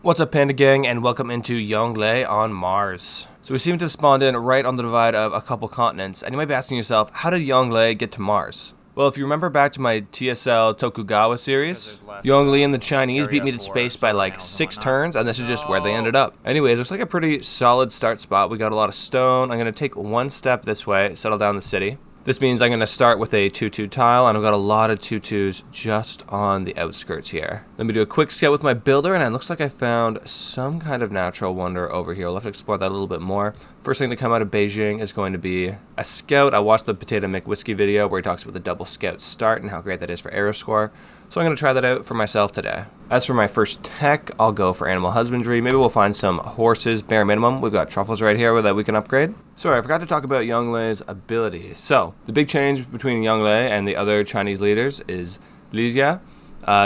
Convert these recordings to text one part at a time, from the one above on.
What's up, Panda Gang, and welcome into Yongle on Mars. So we seem to have spawned in right on the divide of a couple continents, and you might be asking yourself, how did Yongle get to Mars? Well, if you remember back to my TSL Tokugawa series, Yongle and the Chinese beat me to space by like 6 turns, and this is just where they ended up. Anyways, looks like a pretty solid start spot. We got a lot of stone. I'm going to take one step this way, settle down the city. This means I'm going to start with a 2-2 tile, and I've got a lot of 2-2s just on the outskirts here. Let me do a quick scout with my builder, and it looks like I found some kind of natural wonder over here. We'll have to explore that a little bit more. First thing to come out of Beijing is going to be a scout. I watched the Potato McWhiskey video where he talks about the double scout start and how great that is for arrow score. So I'm going to try that out for myself today. As for my first tech, I'll go for animal husbandry. Maybe we'll find some horses, bare minimum. We've got truffles right here that we can upgrade. Sorry, I forgot to talk about Yongle's abilities. So, the big change between Yongle and the other Chinese leaders is Lucjo.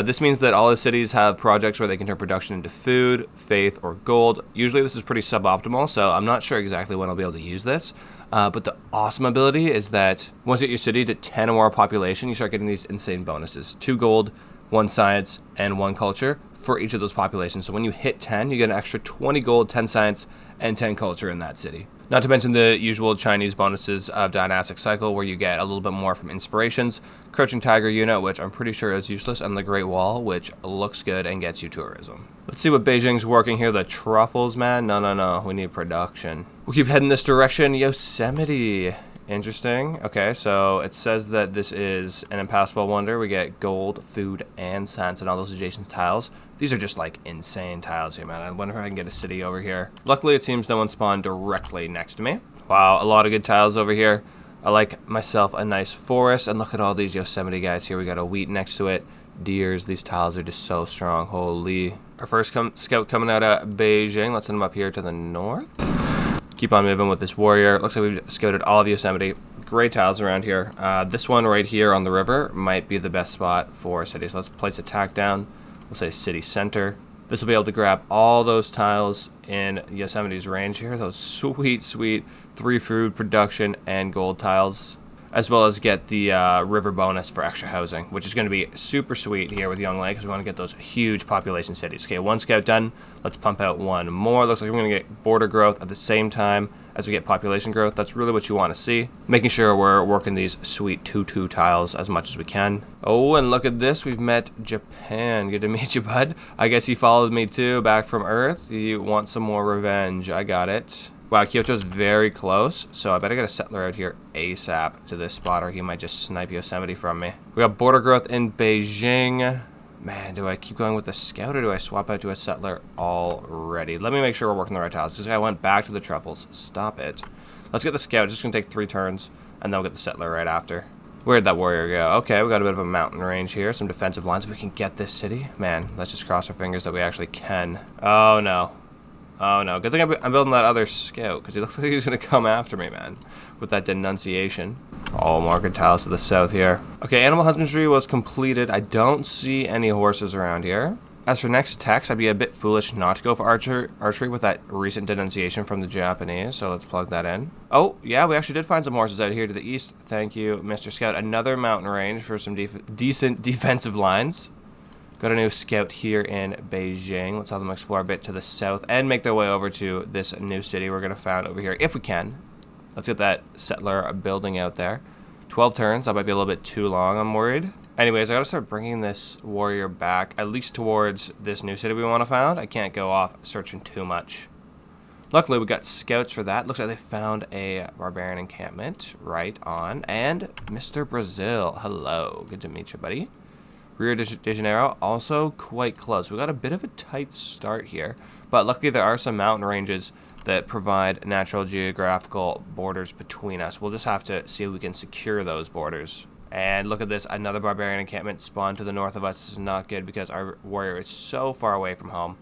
This means that all the cities have projects where they can turn production into food, faith, or gold. Usually this is pretty suboptimal, so I'm not sure exactly when I'll be able to use this. But the awesome ability is that once you get your city to 10 or more population, you start getting these insane bonuses. 2 gold, 1 science, and 1 culture for each of those populations. So when you hit 10, you get an extra 20 gold, 10 science, and 10 culture in that city. Not to mention the usual Chinese bonuses of Dynastic Cycle, where you get a little bit more from inspirations, Crouching Tiger unit, which I'm pretty sure is useless, and the Great Wall, which looks good and gets you tourism. Let's see what Beijing's working here. The truffles, man. No. We need production. We'll keep heading this direction. Yosemite. Interesting. Okay, so it says that this is an impassable wonder. We get gold, food, and science, and all those adjacent tiles. These are just like insane tiles here, man. I wonder if I can get a city over here. Luckily, it seems no one spawned directly next to me. Wow, a lot of good tiles over here. I like myself a nice forest, and look at all these Yosemite guys here. We got a wheat next to it. Deers. These tiles are just so strong. Holy. Our first scout coming out of Beijing. Let's send him up here to the north. Keep on moving with this warrior. Looks like we've scouted all of Yosemite. Great tiles around here. This one right here on the river might be the best spot for cities. Let's place attack down. We'll say city center. This will be able to grab all those tiles in Yosemite's range here. Those sweet 3 food production and gold tiles, as well as get the river bonus for extra housing, which is going to be super sweet here with Yongle because we want to get those huge population cities. Okay, 1 scout done. Let's pump out 1 more. Looks like we're going to get border growth at the same time as we get population growth. That's really what you want to see. Making sure we're working these sweet 2-2 tiles as much as we can. Oh, and look at this. We've met Japan. Good to meet you, bud. I guess he followed me too, back from Earth. You want some more revenge. I got it. Wow, Kyoto's very close, so I better get a settler out here ASAP to this spot, or he might just snipe Yosemite from me. We got border growth in Beijing. Man, do I keep going with the scout, or do I swap out to a settler already? Let me make sure we're working the right tiles. This guy went back to the truffles. Stop it. Let's get the scout. It's just going to take 3 turns, and then we'll get the settler right after. Where'd that warrior go? Okay, we got a bit of a mountain range here. Some defensive lines. If we can get this city. Man, let's just cross our fingers that we actually can. Oh, no. Oh no, good thing I'm building that other scout, because he looks like he's going to come after me, man, with that denunciation. All market tiles to the south here. Okay, animal husbandry was completed. I don't see any horses around here. As for next techs, I'd be a bit foolish not to go for archery with that recent denunciation from the Japanese, so let's plug that in. Oh, yeah, we actually did find some horses out here to the east. Thank you, Mr. Scout. Another mountain range for some decent defensive lines. Got a new scout here in Beijing. Let's have them explore a bit to the south and make their way over to this new city we're going to found over here, if we can. Let's get that settler building out there. 12 turns. That might be a little bit too long, I'm worried. Anyways, I got to start bringing this warrior back, at least towards this new city we want to found. I can't go off searching too much. Luckily, we got scouts for that. Looks like they found a barbarian encampment right on. And Mr. Brazil. Hello. Good to meet you, buddy. Rio de Janeiro, also quite close. We got a bit of a tight start here, but luckily there are some mountain ranges that provide natural geographical borders between us. We'll just have to see if we can secure those borders. And look at this, another barbarian encampment spawned to the north of us. This is not good because our warrior is so far away from home.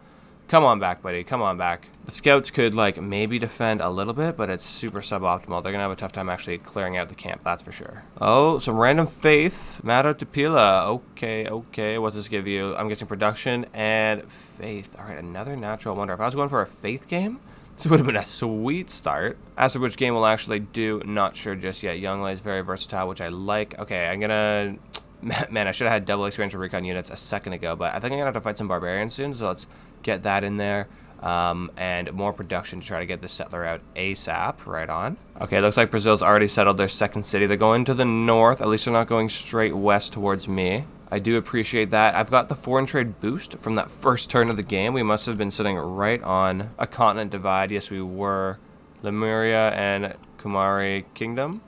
Come on back, buddy. Come on back. The scouts could, like, maybe defend a little bit, but it's super suboptimal. They're going to have a tough time actually clearing out the camp, that's for sure. Oh, some random faith. Mado Tapila. Okay. What's this give you? I'm getting production and faith. All right, another natural wonder. If I was going for a faith game, this would have been a sweet start. As for which game we'll actually do, not sure just yet. Yongle is very versatile, which I like. Okay, I'm going to Man, I should have had double experience with recon units a second ago, but I think I'm going to have to fight some barbarians soon, so let's get that in there. And more production to try to get the settler out ASAP. Right on. Okay, looks like Brazil's already settled their second city. They're going to the north. At least they're not going straight west towards me. I do appreciate that. I've got the foreign trade boost from that first turn of the game. We must have been sitting right on a continent divide. Yes, we were. Lemuria and Kumari Kingdom?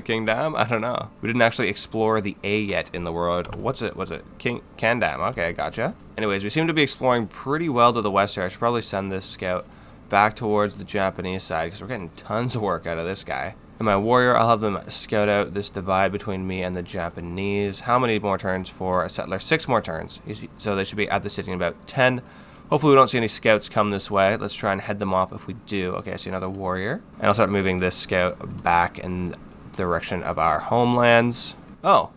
Kingdom? I don't know. We didn't actually explore the A yet in the world. What's it? Kandam. Okay, gotcha. Anyways, we seem to be exploring pretty well to the west here. I should probably send this scout back towards the Japanese side because we're getting tons of work out of this guy. And my warrior, I'll have them scout out this divide between me and the Japanese. How many more turns for a settler? 6 more turns. So they should be at the city in about 10. Hopefully we don't see any scouts come this way. Let's try and head them off if we do. Okay, I see another warrior. And I'll start moving this scout back in the direction of our homelands. Oh,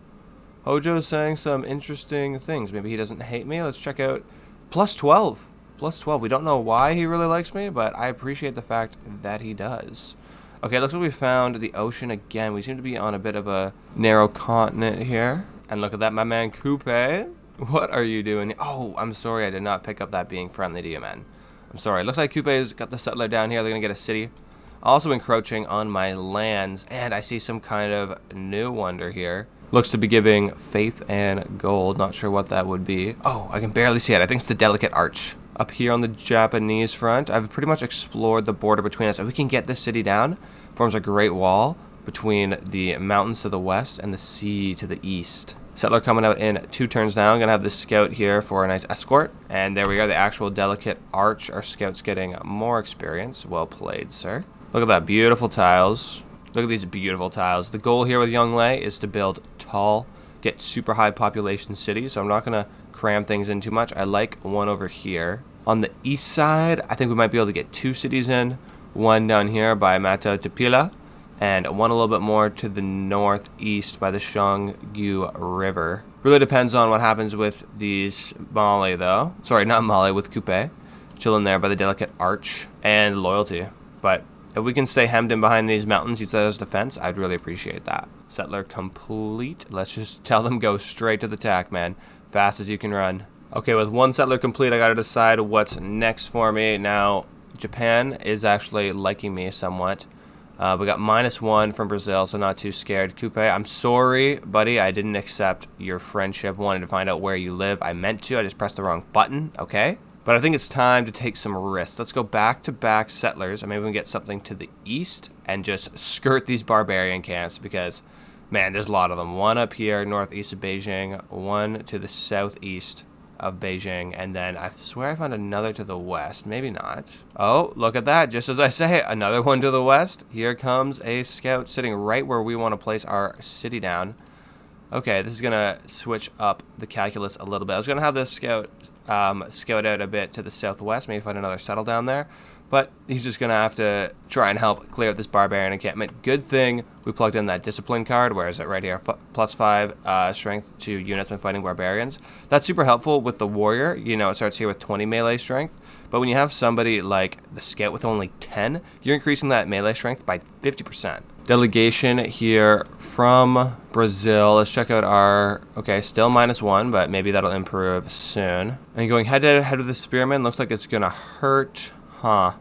Hojo's saying some interesting things. Maybe he doesn't hate me. Let's check out plus 12. Plus 12. We don't know why he really likes me, but I appreciate the fact that he does. Okay, looks like we found the ocean again. We seem to be on a bit of a narrow continent here. And look at that, my man Coupe. What are you doing? Oh, I'm sorry I did not pick up that being friendly to you, man. I'm sorry. Looks like Coupe's got the settler down here. They're going to get a city. Also encroaching on my lands. And I see some kind of new wonder here. Looks to be giving faith and gold. Not sure what that would be. Oh, I can barely see it. I think it's the delicate arch. Up here on the Japanese front, I've pretty much explored the border between us. If we can get this city down, forms a great wall between the mountains to the west and the sea to the east. Settler coming out in 2 turns now. I'm going to have this scout here for a nice escort. And there we are, the actual delicate arch. Our scout's getting more experience. Well played, sir. Look at that, beautiful tiles. Look at these beautiful tiles. The goal here with Yongle is to build tall, get super high population cities. So I'm not going to cram things in too much. I like one over here. On the east side, I think we might be able to get 2 cities in. One down here by Mata Tupila, and one a little bit more to the northeast by the Shanggu River. Really depends on what happens with these Mali, though. Sorry, not Mali, with Coupe. Chilling there by the delicate arch and loyalty. But if we can stay hemmed in behind these mountains, use that as defense, I'd really appreciate that. Settler complete. Let's just tell them go straight to the attack, man. Fast as you can run. Okay, with 1 settler complete, I gotta decide what's next for me. Now, Japan is actually liking me somewhat. We got -1 from Brazil, so not too scared. Coupe, I'm sorry, buddy. I didn't accept your friendship. Wanted to find out where you live. I meant to. I just pressed the wrong button, okay? But I think it's time to take some risks. Let's go back-to-back settlers, and maybe we can get something to the east and just skirt these barbarian camps because, man, there's a lot of them. One up here, northeast of Beijing. One to the southeast of Beijing, and then I swear I found another to the west. Maybe not. Oh, look at that. Just as I say, another one to the west. Here comes a scout sitting right where we want to place our city down. Okay, this is going to switch up the calculus a little bit. I was going to have this scout scout out a bit to the southwest, maybe find another settle down there. But he's just going to have to try and help clear out this barbarian encampment. Good thing we plugged in that discipline card. Where is it? Right here. +5 strength to units when fighting barbarians. That's super helpful with the warrior. You know, it starts here with 20 melee strength. But when you have somebody like the scout with only 10, you're increasing that melee strength by 50%. Delegation here from Brazil. Let's check out our... Okay, still -1, but maybe that'll improve soon. And going head-to-head with the spearman. Looks like it's going to hurt. Huh.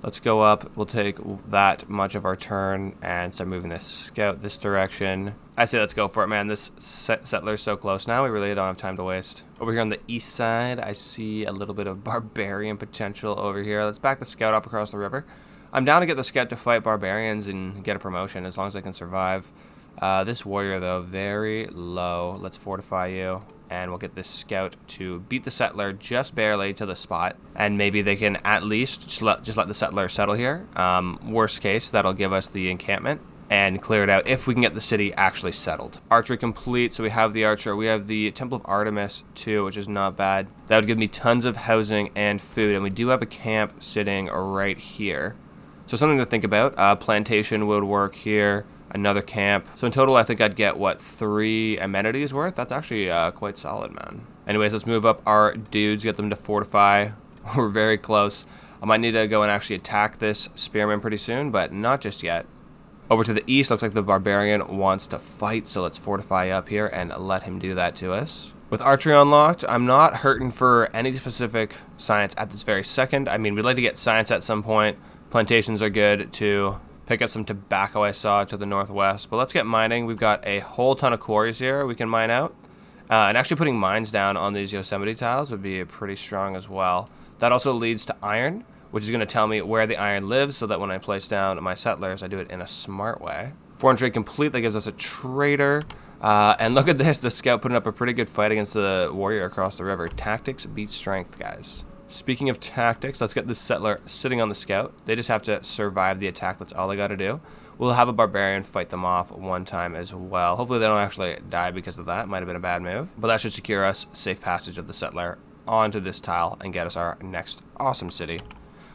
Let's go up. We'll take that much of our turn and start moving this scout this direction. I say let's go for it, man. This settler's so close now. We really don't have time to waste. Over here on the east side, I see a little bit of barbarian potential over here. Let's back the scout off across the river. I'm down to get the scout to fight barbarians and get a promotion as long as I can survive. This warrior, though, very low. Let's fortify you. And we'll get this scout to beat the settler just barely to the spot. And maybe they can at least just let the settler settle here. Worst case, that'll give us the encampment and clear it out if we can get the city actually settled. Archery complete, so we have the archer. We have the Temple of Artemis too, which is not bad. That would give me tons of housing and food. And we do have a camp sitting right here. So something to think about. Plantation would work here. Another camp. So in total, I think I'd get, what, 3 amenities worth? That's actually quite solid, man. Anyways, let's move up our dudes, get them to fortify. We're very close. I might need to go and actually attack this spearman pretty soon, but not just yet. Over to the east, looks like the barbarian wants to fight, so let's fortify up here and let him do that to us. With archery unlocked, I'm not hurting for any specific science at this very second. I mean, we'd like to get science at some point. Plantations are good to pick up some tobacco I saw to the northwest. But let's get mining. We've got a whole ton of quarries here we can mine out. And actually putting mines down on these Yosemite tiles would be pretty strong as well. That also leads to iron, which is going to tell me where the iron lives so that when I place down my settlers, I do it in a smart way. Foreign trade complete. That gives us a trader. And look at this, the scout putting up a pretty good fight against the warrior across the river. Tactics beat strength, guys. Speaking of tactics, let's get this settler sitting on the scout. They just have to survive the attack. That's all they got to do. We'll have a barbarian fight them off one time as well. Hopefully they don't actually die because of that. Might have been a bad move. But that should secure us safe passage of the settler onto this tile and get us our next awesome city.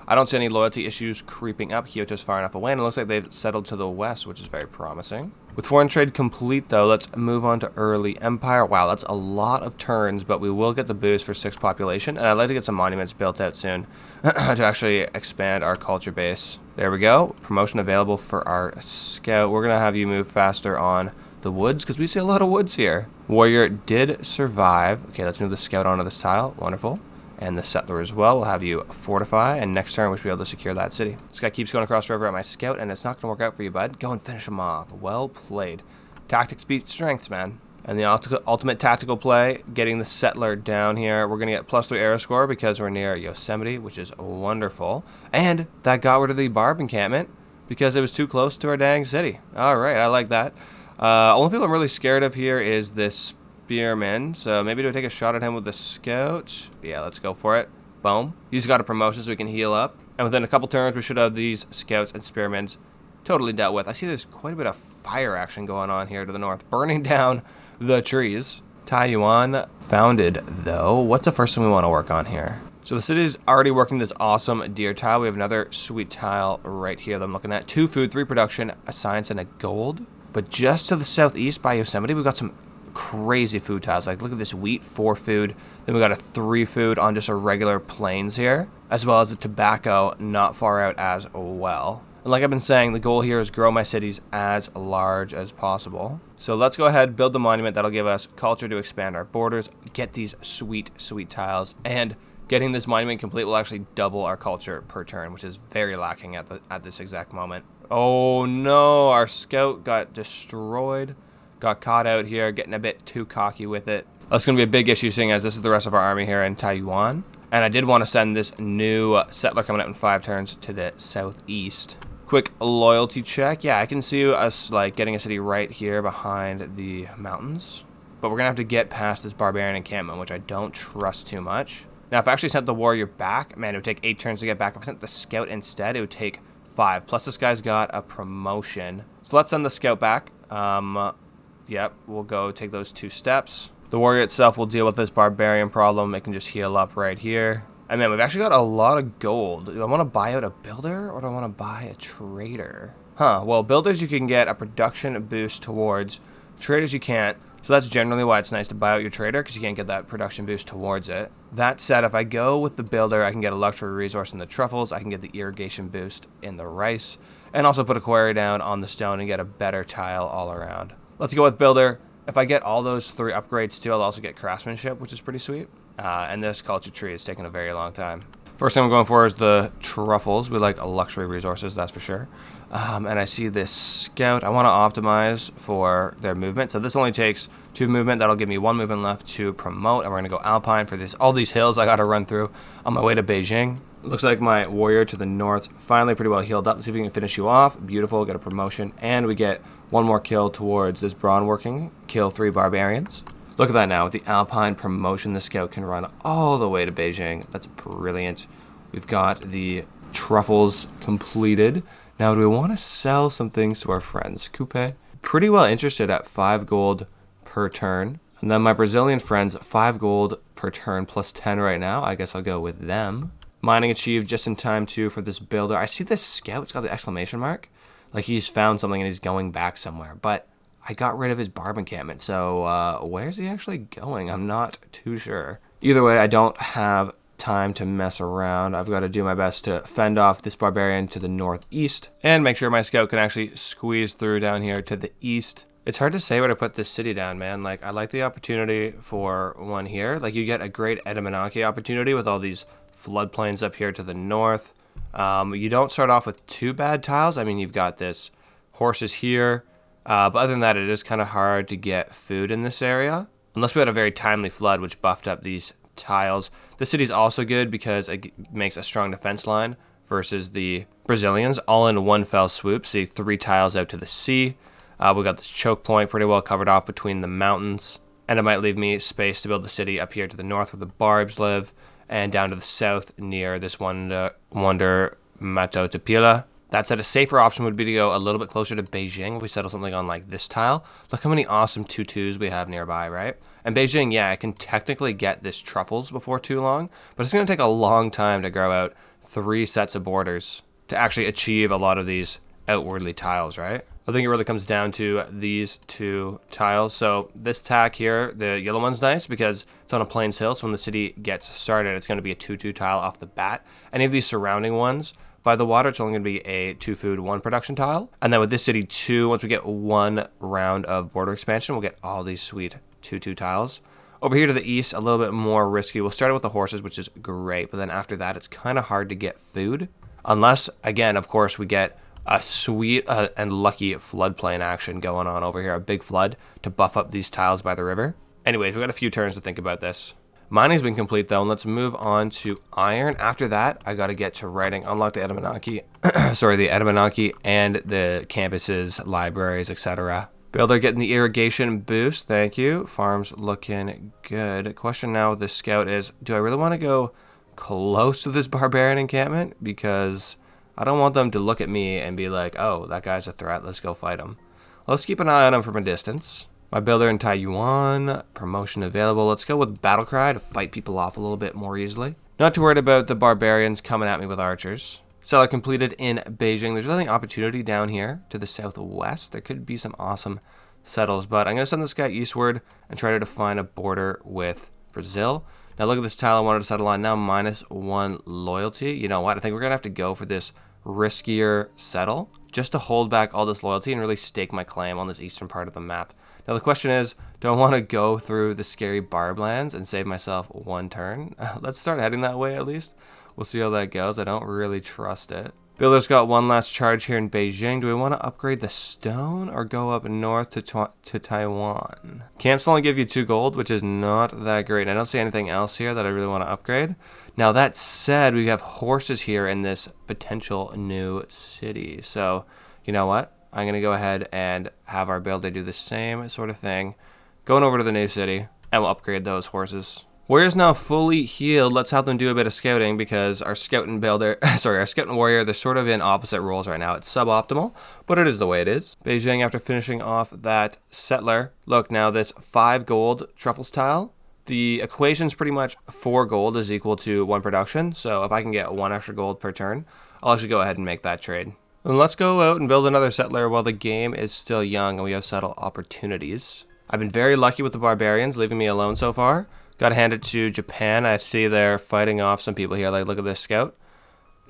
I don't see any loyalty issues creeping up. Kyoto's far enough away, and it looks like they've settled to the west, which is very promising. With foreign trade complete, though, let's move on to early empire. Wow, that's a lot of turns, but we will get the boost for 6 population, and I'd like to get some monuments built out soon to actually expand our culture base. There we go. Promotion available for our scout. We're going to have you move faster on the woods, because we see a lot of woods here. Warrior did survive. Okay, let's move the scout onto this tile. Wonderful. And the settler as well. We'll have you fortify, and next turn we should be able to secure that city. This guy keeps going across the river at my scout, and it's not going to work out for you, bud. Go and finish him off. Well played. Tactics beat strength, man. And the ultimate tactical play, getting the settler down here. We're going to get +3 arrow score because we're near Yosemite, which is wonderful. And that got rid of the barb encampment because it was too close to our dang city. All right, I like that. Only people I'm really scared of here is this spearman, so maybe do I take a shot at him with the scout? Yeah, let's go for it. Boom. He's got a promotion so we can heal up. And within a couple turns, we should have these scouts and spearmen totally dealt with. I see there's quite a bit of fire action going on here to the north, burning down the trees. Taiwan founded, though. What's the first thing we want to work on here? So the city's already working this awesome deer tile. We have another sweet tile right here that I'm looking at. 2 food, 3 production, a science, and a gold. But just to the southeast by Yosemite, we've got some crazy food tiles. Like, look at this wheat, 4 food. Then we got a 3 food on just a regular plains here, as well as a tobacco not far out as well. And like I've been saying, the goal here is grow my cities as large as possible. So let's go ahead, build the monument. That'll give us culture to expand our borders, get these sweet, sweet tiles, and getting this monument complete will actually double our culture per turn, which is very lacking at this exact moment. Oh no, our scout got destroyed. Got caught out here, getting a bit too cocky with it. That's going to be a big issue, seeing as this is the rest of our army here in Taiwan. And I did want to send this new settler coming out in 5 turns to the southeast. Quick loyalty check. Yeah, I can see us like getting a city right here behind the mountains. But we're going to have to get past this barbarian encampment, which I don't trust too much. Now, if I actually sent the warrior back, man, it would take 8 turns to get back. If I sent the scout instead, it would take 5. Plus, this guy's got a promotion. So let's send the scout back. Yep, we'll go take those 2 steps. The warrior itself will deal with this barbarian problem. It can just heal up right here. And man, we've actually got a lot of gold. Do I want to buy out a builder or do I want to buy a trader? Well, builders you can get a production boost towards. Traders you can't. So that's generally why it's nice to buy out your trader, because you can't get that production boost towards it. That said, if I go with the builder, I can get a luxury resource in the truffles. I can get the irrigation boost in the rice. And also put a quarry down on the stone and get a better tile all around. Let's go with builder. If I get all those 3 upgrades too, I'll also get craftsmanship, which is pretty sweet. And this culture tree is taking a very long time. First thing I'm going for is the truffles. We like luxury resources, that's for sure. And I see this scout. I want to optimize for their movement. So this only takes 2 movement. That'll give me 1 movement left to promote. And we're going to go alpine for all these hills I got to run through on my way to Beijing. Looks like my warrior to the north finally pretty well healed up. Let's see if we can finish you off. Beautiful, get a promotion. And we get 1 more kill towards this brawn working. Kill 3 barbarians. Look at that now. With the alpine promotion, the scout can run all the way to Beijing. That's brilliant. We've got the truffles completed. Now, do we want to sell some things to our friends? Coupe, pretty well interested at 5 gold per turn. And then my Brazilian friends, 5 gold per turn plus 10 right now. I guess I'll go with them. Mining achieved just in time too for this builder. I see this scout. It's got the exclamation mark. Like he's found something and he's going back somewhere. But I got rid of his barb encampment. So where's he actually going? I'm not too sure. Either way, I don't have time to mess around. I've got to do my best to fend off this barbarian to the northeast and make sure my scout can actually squeeze through down here to the east. It's hard to say where to put this city down, man. Like, I like the opportunity for one here. Like, you get a great Edamanaki opportunity with all these floodplains up here to the north. You don't start off with too bad tiles. I mean, you've got this horses here. But other than that, it is kind of hard to get food in this area. Unless we had a very timely flood, which buffed up these tiles. The city's also good because it makes a strong defense line versus the Brazilians, all in one fell swoop. See, 3 tiles out to the sea. We got this choke point pretty well covered off between the mountains. And it might leave me space to build the city up here to the north where the barbs live. And down to the south near this Wonder Mato Tapila. That said, a safer option would be to go a little bit closer to Beijing if we settle something on like this tile. Look how many awesome 2-2s we have nearby, right? And Beijing, yeah, I can technically get this truffles before too long, but it's going to take a long time to grow out 3 sets of borders to actually achieve a lot of these outwardly tiles, right? I think it really comes down to these 2 tiles. So this tack here, the yellow one's nice because it's on a plains hill, so when the city gets started, it's going to be a 2-2 tile off the bat. Any of these surrounding ones, by the water, it's only going to be a 2 food, 1 production tile. And then with this city 2, once we get 1 round of border expansion, we'll get all these sweet 2-2 tiles. Over here to the east, a little bit more risky. We'll start it with the horses, which is great. But then after that, it's kind of hard to get food. Unless, again, of course, we get a sweet and lucky floodplain action going on over here. A big flood to buff up these tiles by the river. Anyways, we've got a few turns to think about this. Mining's been complete though, and let's move on to iron. After that, I got to get to writing, unlock the Edamanaki, the Edamanaki and the campuses, libraries, etc. Builder getting the irrigation boost, thank you. Farm's looking good. Question now with the scout is, do I really want to go close to this barbarian encampment? Because I don't want them to look at me and be like, oh, that guy's a threat, let's go fight him. Let's keep an eye on him from a distance. My builder in Taiwan, promotion available. Let's go with Battle Cry to fight people off a little bit more easily. Not too worried about the barbarians coming at me with archers. Seller completed in Beijing. There's really an opportunity down here to the southwest. There could be some awesome settles, but I'm going to send this guy eastward and try to define a border with Brazil. Now look at this tile I wanted to settle on. Now -1 loyalty. You know what? I think we're going to have to go for this riskier settle just to hold back all this loyalty and really stake my claim on this eastern part of the map. Now the question is, do I want to go through the scary barblands and save myself 1 turn? Let's start heading that way at least. We'll see how that goes. I don't really trust it. Builder's got 1 last charge here in Beijing. Do we want to upgrade the stone or go up north to Taiwan? Camps only give you 2 gold, which is not that great. I don't see anything else here that I really want to upgrade. Now that said, we have horses here in this potential new city. So, you know what? I'm going to go ahead and have our builder do the same sort of thing. Going over to the new city, and we'll upgrade those horses. Warrior's now fully healed. Let's have them do a bit of scouting because our scout and builder, our scout and warrior, they're sort of in opposite roles right now. It's suboptimal, but it is the way it is. Beijing, after finishing off that settler, look now this 5 gold truffles tile. The equation's pretty much 4 gold is equal to 1 production. So if I can get 1 extra gold per turn, I'll actually go ahead and make that trade. And let's go out and build another settler while the game is still young and we have settle opportunities. I've been very lucky with the barbarians leaving me alone so far. Got to hand it to Japan. I see they're fighting off some people here. Like, look at this scout.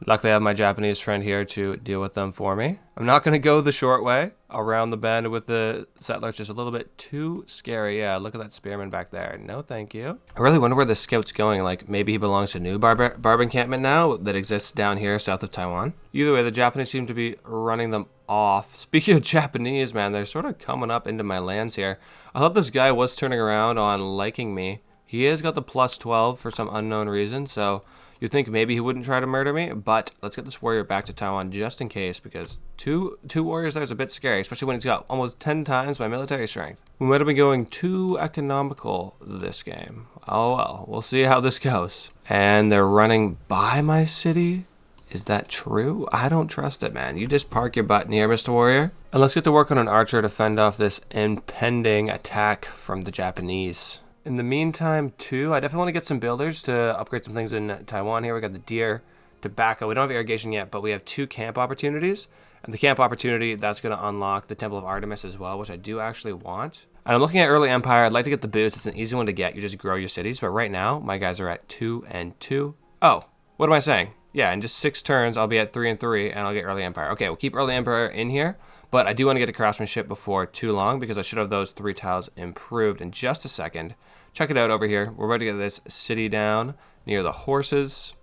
Luckily, I have my Japanese friend here to deal with them for me. I'm not going to go the short way around the bend with the settler. It's just a little bit too scary. Yeah, look at that spearman back there. No, thank you. I really wonder where the scout's going. Like, maybe he belongs to a new barb encampment now that exists down here south of Taiwan. Either way, the Japanese seem to be running them off. Speaking of Japanese, man, they're sort of coming up into my lands here. I thought this guy was turning around on liking me. He has got the +12 for some unknown reason, so you'd think maybe he wouldn't try to murder me, but let's get this warrior back to Taiwan just in case, because two warriors there is a bit scary, especially when he's got almost 10 times my military strength. We might have been going too economical this game. Oh well, we'll see how this goes. And they're running by my city? Is that true? I don't trust it, man. You just park your butt near, Mr. Warrior. And let's get to work on an archer to fend off this impending attack from the Japanese. In the meantime, too, I definitely want to get some builders to upgrade some things in Taiwan here. We got the deer, tobacco. We don't have irrigation yet, but we have 2 camp opportunities. And the camp opportunity, that's going to unlock the Temple of Artemis as well, which I do actually want. And I'm looking at early empire. I'd like to get the boost. It's an easy one to get. You just grow your cities. But right now, my guys are at 2 and 2. Oh, what am I saying? Yeah, in just 6 turns, I'll be at 3 and 3, and I'll get Early Empire. Okay, we'll keep Early Empire in here, but I do want to get to Craftsmanship before too long because I should have those 3 tiles improved in just a second. Check it out over here. We're ready to get this city down near the horses,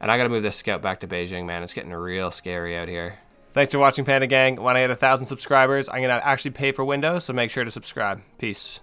and I got to move this scout back to Beijing, man. It's getting real scary out here. Thanks for watching, Panda Gang. When I hit 1,000 subscribers, I'm going to actually pay for Windows, so make sure to subscribe. Peace.